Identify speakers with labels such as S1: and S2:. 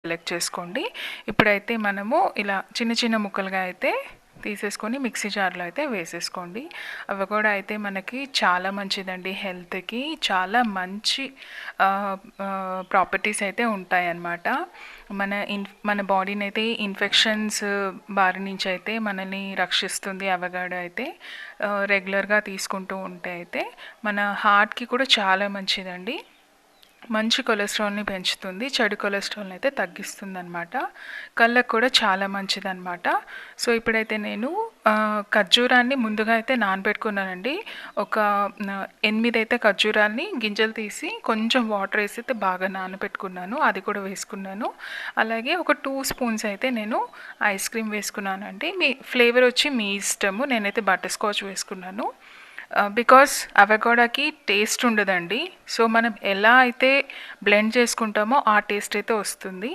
S1: Select చేసుకోండి. ఇప్పుడైతే మనము ఇలా చిన్న చిన్న ముక్కలుగా అయితే తీసేసుకొని మిక్సీ జార్లో అయితే వేసేసుకోండి. అవకాడో అయితే మనకి చాలా మంచిదండి, హెల్త్కి చాలా మంచి ప్రాపర్టీస్ అయితే ఉంటాయన్నమాట. మన బాడీని అయితే ఇన్ఫెక్షన్స్ బారి నుంచి అయితే మనల్ని రక్షిస్తుంది. అవకాడో అయితే రెగ్యులర్గా తీసుకుంటూ ఉంటే అయితే మన హార్ట్కి కూడా చాలా మంచిదండి. మంచి కొలెస్ట్రాల్ని పెంచుతుంది, చెడు కొలెస్ట్రాల్ని అయితే తగ్గిస్తుంది అనమాట. కళ్ళకు కూడా చాలా మంచిదన్నమాట. సో ఇప్పుడైతే నేను ఖర్జూరాన్ని ముందుగా అయితే నానబెట్టుకున్నానండి. ఒక 8 అయితే ఖర్జూరాన్ని గింజలు తీసి కొంచెం వాటర్ వేసి అయితే బాగా నానబెట్టుకున్నాను, అది కూడా వేసుకున్నాను. అలాగే ఒక 2 స్పూన్స్ అయితే నేను ఐస్ క్రీమ్ వేసుకున్నానండి. మీ ఫ్లేవర్ వచ్చి మీ ఇష్టము. నేనైతే బటర్ స్కాచ్ వేసుకున్నాను. బికాస్ అవకాడోకి టేస్ట్ ఉండదండి. సో మనం ఎలా అయితే బ్లెండ్ చేసుకుంటామో ఆ టేస్ట్ అయితే వస్తుంది.